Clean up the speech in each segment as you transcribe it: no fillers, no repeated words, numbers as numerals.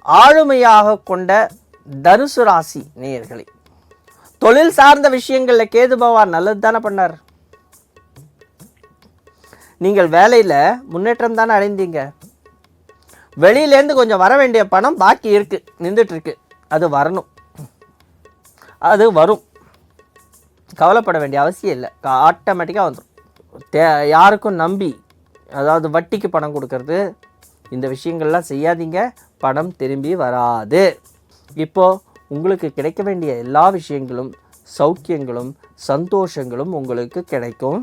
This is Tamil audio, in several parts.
ஆளுமையாக கொண்ட தனுசு ராசி நேயர்களே, தொழில் சார்ந்த விஷயங்களில் கேது பகவான் நல்லது தானே பண்ணார். நீங்கள் வேலையில் முன்னேற்றம் தானே அடைந்தீங்க. வெளியிலேருந்து கொஞ்சம் வர வேண்டிய பணம் பாக்கி இருக்குது, நின்றுட்டுருக்கு. அது வரணும், அது வரும். கவலைப்பட வேண்டிய அவசியம் இல்லை, ஆட்டோமேட்டிக்காக வந்துடும். யாருக்கும் நம்பி, அதாவது வட்டிக்கு பணம் கொடுக்கறது, இந்த விஷயங்கள்லாம் செய்யாதீங்க. பணம் திரும்பி வராது. இப்போது உங்களுக்கு கிடைக்க வேண்டிய எல்லா விஷயங்களும், சௌக்கியங்களும் சந்தோஷங்களும் உங்களுக்கு கிடைக்கும்.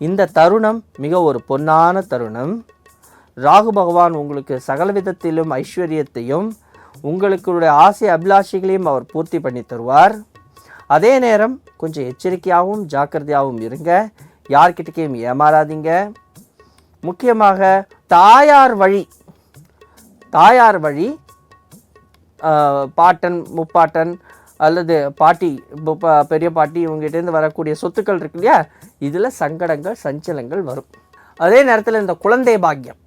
இந்த தருணம் மிக ஒரு பொன்னான தருணம். ராகு பகவான் உங்களுக்கு சகல விதத்திலும் ஐஸ்வர்யத்தையும் உங்களுடைய ஆசை அபிலாஷைகளையும் அவர் பூர்த்தி பண்ணி தருவார். அதே நேரம் கொஞ்சம் எச்சரிக்கையாகவும் ஜாக்கிரதையாகவும் இருங்க. யார்கிட்டக்கையும் ஏமாறாதீங்க. முக்கியமாக தாயார் வழி பாட்டன் முப்பாட்டன் அல்லது பாட்டி பெரிய பாட்டி இவங்ககிட்டேருந்து வரக்கூடிய சொத்துக்கள் இருக்கு இல்லையா, இதில் சங்கடங்கள் சஞ்சலங்கள் வரும். அதே நேரத்தில் இந்த குழந்தை பாக்கியம்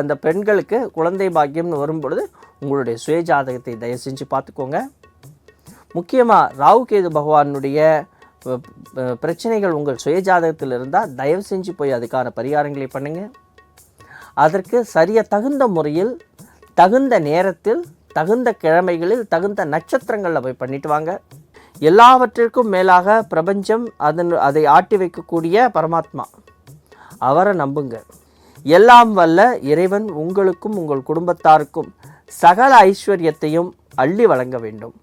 அந்த பெண்களுக்கு குழந்தை பாக்கியம்னு வரும்பொழுது உங்களுடைய சுயஜாதகத்தை தயவு செஞ்சு பார்த்துக்கோங்க. முக்கியமாக ராகு கேது பகவானுடைய பிரச்சனைகள் உங்கள் சுயஜாதகத்தில் இருந்தால் தயவு செஞ்சு போய் அதுக்கான பரிகாரங்களை பண்ணுங்கள். அதற்கு தகுந்த முறையில், தகுந்த நேரத்தில், தகுந்த கிழமைகளில், தகுந்த நட்சத்திரங்களில் போய் பண்ணிட்டு வாங்க. எல்லாவற்றிற்கும் மேலாக பிரபஞ்சம் அதை ஆட்டி வைக்கக்கூடிய பரமாத்மா, அவரை நம்புங்க. எல்லாம் வல்ல இறைவன் உங்களுக்கும் உங்கள் குடும்பத்தாருக்கும் சகல ஐஸ்வர்யத்தையும் அள்ளி வழங்க வேண்டும்.